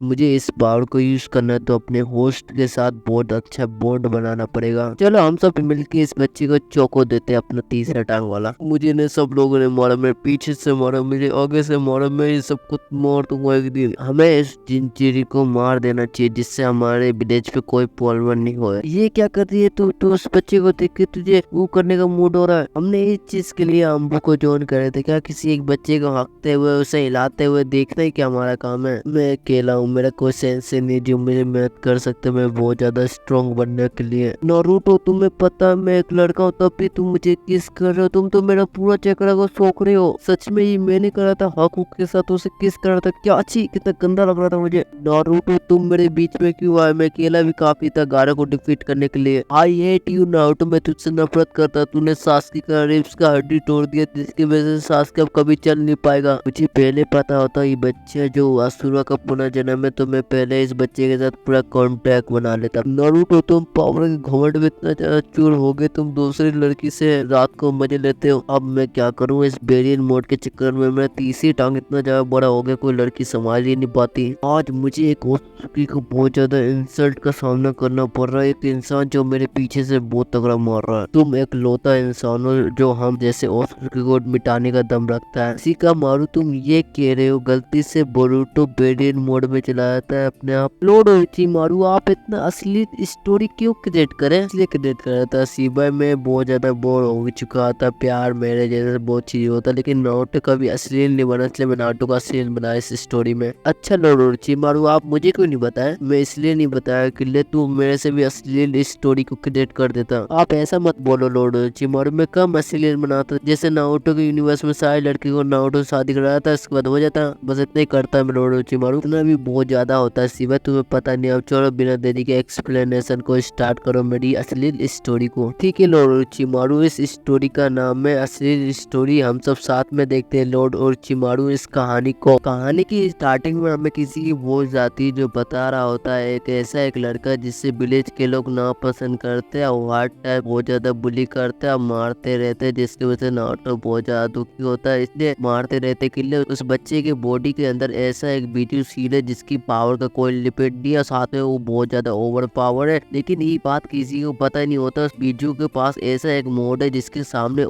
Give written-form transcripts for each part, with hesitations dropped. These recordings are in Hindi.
मुझे इस पावर को यूज करना है तो अपने होस्ट के साथ बहुत अच्छा बॉन्ड बनाना पड़ेगा। चलो हम सब मिलके इस बच्चे को चौको देते हैं, अपना तीसरा टांग वाला। मुझे ने सब लोगों ने मारा, मेरे पीछे से मारा, मुझे आगे से मारा, मैं ये सब कुछ मार दूंगा एक दिन। हमें इस जिंजीरी को मार देना चाहिए जिससे हमारे विलेज पे कोई प्रॉब्लम नहीं हो। ये क्या कर रही है तू उस बच्चे को देख के तुझे वो करने का मूड हो रहा है। हमने इस चीज के लिए अम्बू को ज्वाइन करे थे क्या? किसी एक बच्चे को हकते हुए उसे हिलाते हुए देखना ही क्या हमारा काम है? मैं अकेला हूँ, मेरा कोई सेंस नहीं जो मुझे मदद कर सकते मैं बहुत ज्यादा स्ट्रॉन्ग बनने के लिए। नारुतो तुम्हें पता है मैं एक लड़का हूँ तब भी तुम मुझे किस कर रहे हो? तुम तो मेरा पूरा चक्रा को सोख रहे हो। सच में ये मैंने करा था, हकूक के साथ उसे किस कर रहा था। क्या छी कितना गंदा लग रहा था मुझे। नारुतो तुम मेरे बीच में क्यों आए? मैं अकेला भी काफी था गारा को डिफीट करने के लिए। आई हेट यू नारुतो, मैं तुझसे नफरत करता। तूने सास्की का रिब्स का हड्डी तोड़ दिया जिसकी वजह से सास्की अब कभी चल नहीं पाएगा। मुझे पहले पता होता ये बच्चा जो असुरा का पुनर्जन्म है तो मैं पहले इस बच्चे के साथ पूरा कांटेक्ट बना लेता। नारुतो तुम पावर के घमंड में इतना ज्यादा चूर हो गए, तुम दूसरी लड़की से रात को मजे लेते हो। अब मैं क्या करूँ? इस बेरियन मोड के चक्कर में मेरा तीसरी टांग इतना ज्यादा बड़ा हो गया कोई लड़की संभाल ही नहीं पाती। आज मुझे एक ओत्सुकी को बहुत ज्यादा इंसल्ट का सामना करना पड़ रहा है। एक इंसान जो मेरे पीछे से बहुत तगड़ा मार रहा है। तुम एक लौता इंसान हो जो हम जैसे ओत्सुकी को मिटाने का दम रखता है। इसी का मारू तुम ये कह रहे हो गलती से बोरुतो बेरियन मोड में चलाया था अपने आप। लॉर्ड ओरोचिमारू आप इतना असली स्टोरी क्यों क्रिएट करें? इसलिए क्रिएट कर रहा था सिवाय मैं बहुत ज्यादा बोर हो चुका था। प्यार मेरे जैसे बहुत चीज होता लेकिन नारुतो कभी अश्लील नहीं बना, इसलिए मैं नारुतो का अश्लील बनाया इस स्टोरी में। अच्छा लॉर्ड ओरोचिमारू आप मुझे क्यों नहीं बताया? मैं इसलिए नहीं बताया कि ले तू मेरे से भी अश्लील स्टोरी को क्रिएट कर देता। आप ऐसा मत बोलो लॉर्ड ओरोचिमारू, मैं कम अश्लील बनाता। जैसे नारुतो के यूनिवर्स में सारी लड़की को नारुतो शादी कराया था इसके बाद हो जाता, बस इतना ही करता मैं लॉर्ड ओरोचिमारू। इतना भी बहुत ज्यादा होता है सिवाय तुम्हें पता नहीं। अब चलो बिना देरी के एक्सप्लेनेशन को स्टार्ट करो मेरी अश्लील स्टोरी को। ठीक है लॉर्ड ओरोचिमारू, इस स्टोरी का नाम है अश्लील स्टोरी। हम सब साथ में देखते हैं लॉर्ड ओरोचिमारू इस कहानी को। कहानी की स्टार्टिंग में हमें किसी की वॉइस आती है जो बता रहा होता है एक लड़का जिससे विलेज के लोग नापसंद करते हैं और हर टाइम बहुत ज्यादा बुली करते हैं और मारते रहते हैं जिसकी वजह से नारुतो बहुत ज्यादा दुखी होता है। इसलिए मारते रहते के लिए उस बच्चे के बॉडी के अंदर ऐसा एक बीजू सील है जिसकी पावर का कोई लिमिट नहीं है, साथ में वो बहुत ज्यादा ओवर पावर है। लेकिन ये बात किसी को पता नहीं होता उस बीजू के पास ऐसा एक मोड है जिसके सामने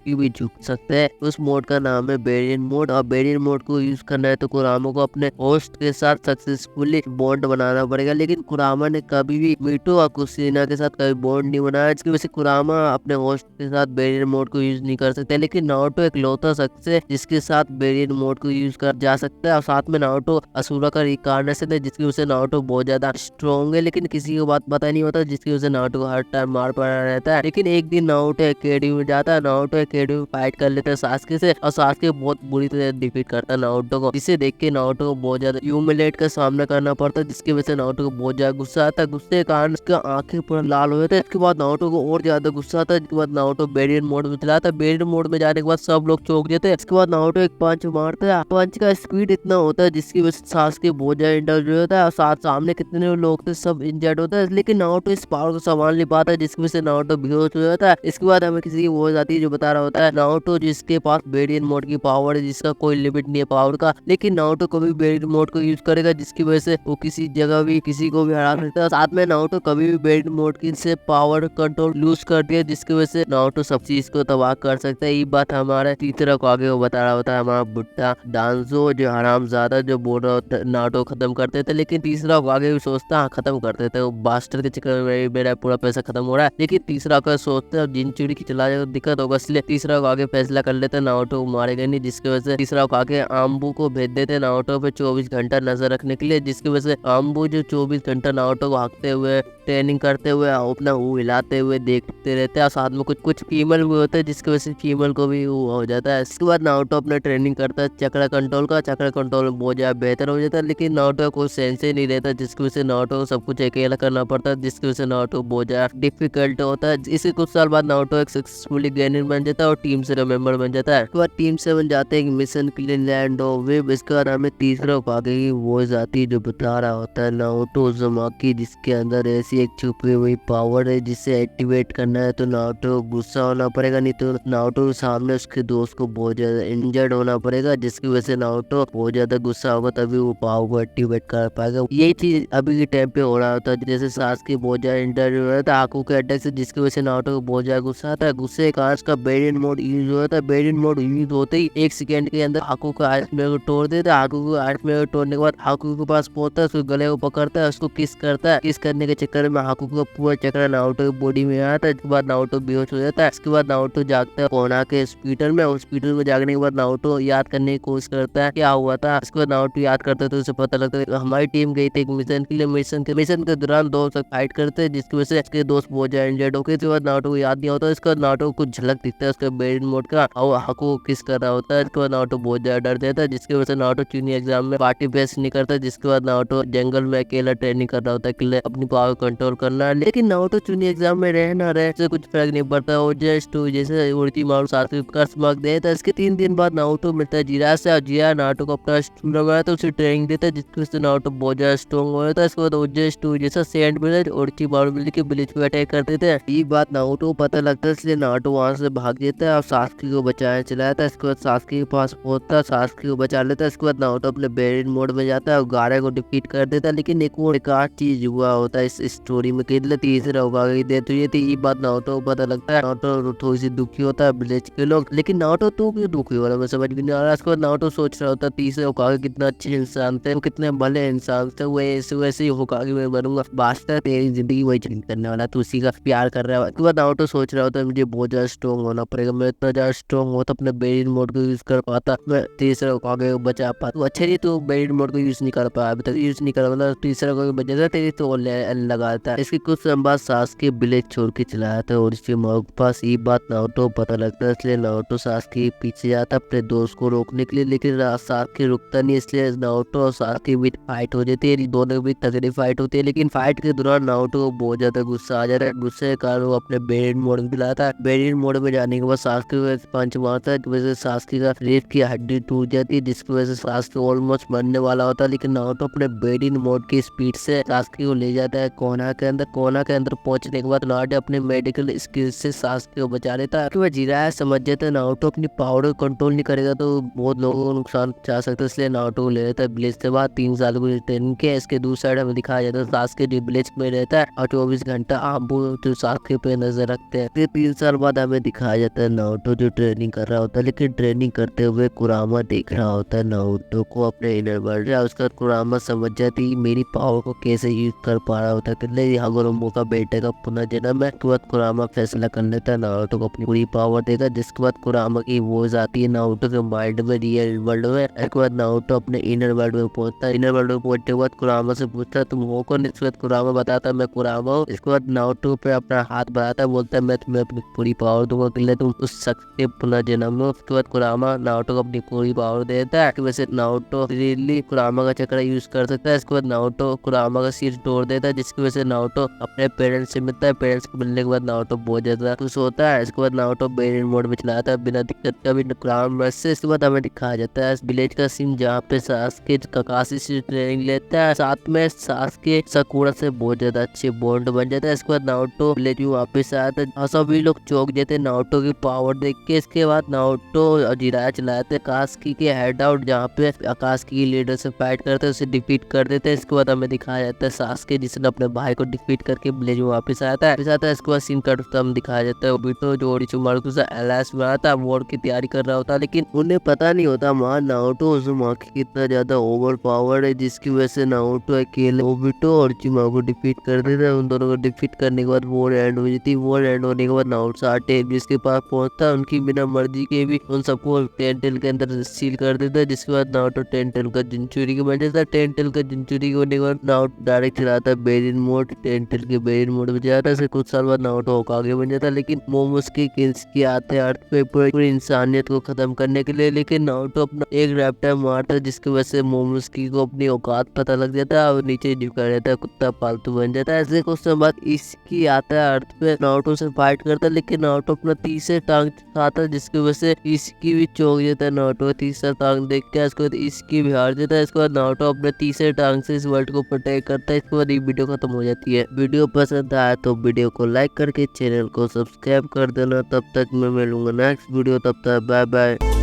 भी झुक सकते हैं। उस मोड का नाम है बेरियन मोड और बेरियन मोड को यूज करना है तो कुरामा को अपने होस्ट के साथ सक्सेसफुली बॉन्ड बनाना पड़ेगा। लेकिन कुरामा ने कभी भी मीटो और कुसिना के साथ कभी बॉन्ड नहीं बनाया, इसकी वजह से कुरामा अपने होस्ट के साथ बेरियन मोड को यूज नहीं कर सकते। लेकिन नारुतो एक लौता शख्स है जिसके साथ बेरियन मोड को यूज कर जा सकता है और साथ में नारुतो असुरा का रिकार्नेशन है जिसकी वजह से नारुतो बहुत ज्यादा स्ट्रॉन्ग है। लेकिन किसी को बात पता नहीं होता जिसकी वजह से नारुतो को हर टाइम मार पड़ा रहता है। लेकिन एक दिन नारुतो एकेडमी में जाता है, नारुतो एकेडमी में फाइट कर लेता है सास्के से और सास्के बहुत बुरी तरह डिफीट करता है नारुतो को, जिसे देख के नारुतो को बहुत ज्यादा ह्यूमिलेट का सामना करना पड़ता है जिसकी वजह से नारुतो को बहुत ज्यादा गुस्सा आता है। गुस्से के कारण उसका आंखें पूरा लाल हो जाता है। इसके बाद नारुतो को और ज्यादा गुस्सा आता है। इसके बाद नारुतो बेरियन मोड में चलाता है। बेरियन मोड में जाने के बाद सब लोग चौंक जाते हैं। इसके बाद नारुतो एक पंच मारता है। पंच का स्पीड इतना होता है जिसकी वजह से सास्के बहुत ज्यादा इंजर्ड होता है और साथ सामने कितने लोग थे सब इंजर्ड होता है। लेकिन नारुतो इस पावर को संभाल नहीं पाता जिसकी वजह से नारुतो बेहोश हो जाता है। इसके बाद हमें किसी की वॉइस आती है जो बता रहा होता है नारुतो जिसके पास बेरियन मोड की पावर है जिसका कोई लिमिट नहीं है पावर का। लेकिन नारुतो कभी बेरियन मोड को यूज करेगा जिसकी वजह से वो किसी जगह भी किसी को भी हरा सकता है। साथ में नारुतो कभी भी बेरियन मोड की से पावर कंट्रोल लूज कर दिया जिसकी वजह से नारुतो सब चीज को तबाह कर सकता है। ये बात हमारा तीसरा को आगे वो बता रहा होता है हमारा बुड्ढा डांजो जो हरामजादा जो बोल रहा होता है नारुतो खत्म करते थे। लेकिन तीसरा को आगे भी सोचता है खत्म करते थे, वो बास्टर के चक्कर में मेरा पूरा पैसा खत्म हो रहा है। लेकिन तीसरा को सोचते हैं जिन चिड़ी की चला जाएगा दिक्कत होगा, इसलिए तीसरा को आगे फैसला कर लेते हैं नारुतो को मारेगा नहीं। जिसकी वजह से तीसरा को आगे आम्बू को भेज देते हैं नारुतो पे 24 घंटा नजर रखने के लिए। जिसकी वजह से आम्बू जो 24 घंटा नारुतो को हाँकते हुए ट्रेनिंग करते हुए अपना वो हिलाते हुए देखते रहते हैं और साथ में कुछ फीमेल भी होते हैं जिसकी वजह से फीमेल को भी वो हो जाता है। इसके बाद नारुतो अपना ट्रेनिंग करता है चक्रा कंट्रोल का। चक्रा कंट्रोल बहुत ज्यादा बेहतर हो जाता है लेकिन नारुतो का कोई सेंस ही नहीं रहता जिसकी वजह से नारुतो को सब कुछ अकेला करना पड़ता है जिसकी वजह से नारुतो बहुत ज्यादा डिफिकल्ट होता है। इसके कुछ साल बाद नारुतो एक सक्सेसफुली गेनर बन जाता लेता है और टीम 7 मेंबर बन जाता है। उसके बाद टीम 7 जाते हैं मिशन के लिए लैंड ऑफ वेब। इसके बाद हमें तीसरा आगे की वॉइस आती है जो बता रहा होता है नारुतो उज़ुमाकी, जिसके अंदर ऐसी एक छुपी हुई पावर है जिसे एक्टिवेट करना है तो नारुतो को गुस्सा होना पड़ेगा, नहीं तो नारुतो के सामने उसके दोस्त को बहुत ज्यादा इंजर्ड होना पड़ेगा, जिसकी वजह से नारुतो बहुत ज्यादा गुस्सा होगा तभी वो पावर को एक्टिवेट कर पाएगा। यही चीज अभी के टाइम पे हो रहा होता है, जैसे सासुके बहुत ज्यादा इंजर्ड हो रहा था आकू के अटैक से, जिसकी वजह से नारुतो को बहुत ज्यादा गुस्सा आता है। गुस्से के कारण का वेरिएंट मोड यूज होता है। वेरिएंट मोड यूज होते ही 1 सेकंड के अंदर आकू का आर्ट मेरे को तोड़ देता है। आकू को आर्ट मेरे को तोड़ने के बाद आकू के पास पहुंचता है, उसको गले को पकड़ता है, उसको किस करता है। किस करने के चक्कर में आकू का पूरा चक्कर नारुतो की बॉडी में आता है। इसके बाद नारुतो बेहोश हो जाता है। इसके बाद नारुतो जागता है कोना के हॉस्पिटल में। हॉस्पिटल में जागने के बाद नारुतो याद करने की कोशिश करता है क्या हुआ था। इसके बाद नारुतो याद करता है तो उसे पता लगता है हमारी टीम गई थी एक मिशन के लिए। मिशन के दौरान दोस्त फाइट करते हैं, जिसकी वजह से इसके दोस्त बहुत ज्यादा इंजर्ड हो गए। इसके बाद नारुतो को याद नहीं होता। इसके बाद नारुतो को कुछ झलक दिखता है उसके वेरिएंट मोड का और हाकू को किस कर रहा होता है। इसके बाद नारुतो बहुत ज्यादा डर जाता है, जिसकी वजह से नारुतो चीनी एग्जाम में पार्टिसिपेट नहीं करता। जिसके बाद नारुतो जंगल में अकेला ट्रेनिंग कर रहा होता है कि अपनी पावर कंट्रोल करना है। लेकिन नारुतो चीनी एग्जाम में रह ना रहे से कुछ फर्क नहीं पड़ता। और जस्ट जैसे उड़ीमारू सासुके को कर्स मार्क देता है। इसके 3 दिन बाद नारुतो मिलता है जिरा से और जिरा नारुतो को अपना स्टूल लगाया तो उसे ट्रेनिंग देता है, जिसकी वजह से नारुतो बहुत ज्यादा स्ट्रॉन्ग हो जाता है। इसके बाद जस्ट जैसा सेंट विलेज उड़ीमारू मिल के विलेज पे अटैक कर देते हैं। ये बात नारुतो को पता लगता है, इसलिए नारुतो वहां से भाग जाता है और सासुके को बचाने चला जाता है। इसके बाद सासुके के पास पहुंचता है, सासुके को बचा लेता है। इसके बाद नारुतो अपने वेरिएंट मोड में जाता है और गारे को डिफीट कर देता है। लेकिन एक और बेकार चीज हुआ होता है इस स्टोरी में कि तीसरा होगागे की डेथ हुई थी। ये बात नारुतो को पता लगता है। नारुतो थोड़ी सी दुखी होता है विलेज के लोग, लेकिन नारुतो तो क्यों दुखी हो रहा है मैं समझ भी नहीं आ रहा। इसके बाद नारुतो सोच रहा होता है तीसरे होकागे कितना अच्छे इंसान थे, कितने भले इंसान थे, वैसे ही होकागे मैं बनूंगा। वास्तव तेरी जिंदगी वही चेंज करने वाला, तू उसी का प्यार कर रहा है। उसके बाद नारुतो सोच रहा होता है मुझे बहुत ज्यादा स्ट्रॉन्ग होना पड़ेगा, मैं इतना ज्यादा स्ट्रॉन्ग होता अपने वेरिएंट मोड को यूज कर पाता, मैं तीसरे होकागे को बचा पाता। अच्छा नहीं तू वेरिएंट मोड को यूज नहीं कर पाया, अभी तक यूज नहीं कर, मतलब तीसरा को बचा था तेरी तो लगाता है। इसके कुछ समय बाद सासुके विलेज छोड़ के चला जाता है और उसके माँ के पास ये बात नारुतो पता लगता है, इसलिए नारुतो सासुके के पीछे जाता है अपने दोस्त को रोकने के लिए। लेकिन सासुके रुकता नहीं, इसलिए नारुतो और सासुके के बीच फाइट हो जाती है। दोनों के बीच तगड़ी फाइट होती है, लेकिन फाइट के दौरान नारुतो को बहुत ज्यादा गुस्सा आ जाता है। गुस्से के कारण वो अपने वेरिएंट मोड में लाता है। वेरिएंट मोड में जाने के बाद सासुके को पंच मारता है, वजह से सासुके का रीढ़ की हड्डी टूट जाती है, जिसकी वजह से सासुके ऑलमोस्ट मरने वाला होता है। लेकिन नारुतो अपने वेरिएंट मोड की स्पीड से सासुके को ले जाता है कोना के अंदर। कोना के अंदर पहुंचने के बाद नारुतो अपने मेडिकल स्किल से सासुके को बचा लेता है। वह जिराया समझ जाता है नारुतो अपनी पावर को कंट्रोल नहीं करेगा तो बहुत लोगों को नुकसान पहुंचा सकता है, इसलिए नारुतो को ले लेता है विलेज से बाद 3 साल को ट्रेनिंग के। इसके दूसरी साइड हमें दिखाया जाता है सासुके जो विलेज में रहता है और 24 घंटा आबू तो सासुके पे नजर रखते हैं। फिर 3 साल बाद हमें दिखाया जाता है नारुतो जो ट्रेनिंग कर रहा होता है, लेकिन ट्रेनिंग करते हुए कुरामा देख रहा होता है नारुतो को अपने इनर वर्ल्ड। उसका कुरामा समझ जाती है मेरी पावर को कैसे यूज कर पा रहा होता है, हागोरोमो का बेटे का पुनर्जन्म है। उसके बाद कुरामा फैसला कर लेता है नारुतो को अपनी पूरी पावर देगा, जिसके बाद कुरामा की वॉइस आती है नारुतो के माइंड में रियल वर्ल्ड में। इसके बाद नारुतो अपने इनर वर्ल्ड में पहुंचता है। इनर वर्ल्ड में पहुंचने के बाद कुरामा से पूछता है तुम हो कौन। इसके बाद कुरामा बताता है मैं कुरामा हूँ। इसके बाद नारुतो पे अपना हाथ बढ़ाता है, बोलता है मैं तुम्हें अपनी पूरी पावर दूंगा कि तुम उस शख्स के पुनर्जन्म लो। उसके बाद कुरामा नारुतो को अपनी पूरी पावर देता है, वैसे नारुतो रियली कुरामा का चक्र यूज कर सकता है। इसके बाद नारुतो कुरामा का सिर तोड़ देता है, जिसकी वजह से नारुतो अपने पेरेंट्स से मिलता है। पेरेंट्स को मिलने के बाद नारुतो बहुत ज्यादा खुश होता है। इसके बाद नारुतो वेरिएंट मोड में चलाता है बिना दिक्कत का भी कुरामा से। इसके बाद हमें दिखाया जाता है विलेज का सीन जहाँ पे सासुके ककाशी से ट्रेनिंग लेता है, साथ में सासुके साकुरा से बहुत ज्यादा अच्छे बॉन्ड बन जाता है। इसके बाद नारुतो विलेज में वापस आता है, सभी लोग चौंक जाते हैं नारुतो की पावर देख के। इसके बाद नारुतो जिराया चलाते हैं आकाशी के हेड आउट, जहाँ पे आकाशी की लीडर से फाइट करते हैं, उसे डिफीट कर देते हैं। इसके बाद हमें दिखाया जाता है सासुके जिसने अपने भाई को डिफीट करके विलेज में वापस आता है। इसके बाद सीन कट खत्म दिखाया जाता है ओबिटो जो ओरोचिमारू से एलायंस में आता है, वॉर की तैयारी कर रहा होता है, लेकिन उन्हें पता नहीं होता वहाँ नारुतो उज़ुमाकी कितना ज्यादा ओवर पावर है, जिसकी वजह से नारुतो अकेले ओबिटो और ओरोचिमारू को डिफीट कर देता है। उन दोनों को डिफीट करने के बाद वॉर एंड हो जाती है। वॉर एंड होने के बाद नारुतो आटे जिसके पास पहुंचता है, उनकी बिना मर्जी के भी उन सबको टेंटेल के अंदर सील कर देता है, जिसके बाद नारुतो टेंटेल का जिंचुरी के बन जाता है। टेंटेल का जिंचुरी होने के बाद नारुतो डायरेक्ट चलाता है वेरिएंट मोड, टेंटेल के वेरिएंट मोड में जाता है। कुछ साल बाद नारुतो होकागे बन जाता है, लेकिन मोमोसुके किन्सुकी आते हैं अर्थ पे पूरी इंसानियत को खत्म करने के लिए, लेकिन नारुतो अपना एक रैप्टर मारता है, जिसकी वजह से मोमोसुके को अपनी औकात पता लग जाता है और नीचे झुका रहता है, कुत्ता पालतू बन जाता है। ऐसे कुछ समय बाद इसकी आता है अर्थ पे, नारुतो से फाइट करता है, लेकिन नारुतो अपना 30 तीसरे टांग खाता है, जिसकी वजह से इसकी भी चौंक जाता है नारुतो। तीसरा टांग देख के इसके बाद इसकी भी हार जाता है। इसके बाद नारुतो अपने तीसरे टांग से इस वर्ल्ड को प्रोटेक्ट करता है। इसके बाद ये वीडियो खत्म हो जाती है। वीडियो पसंद आया तो वीडियो को लाइक करके चैनल को सब्सक्राइब कर देना। तब तक मैं मिलूंगा नेक्स्ट वीडियो, तब तक बाय बाय।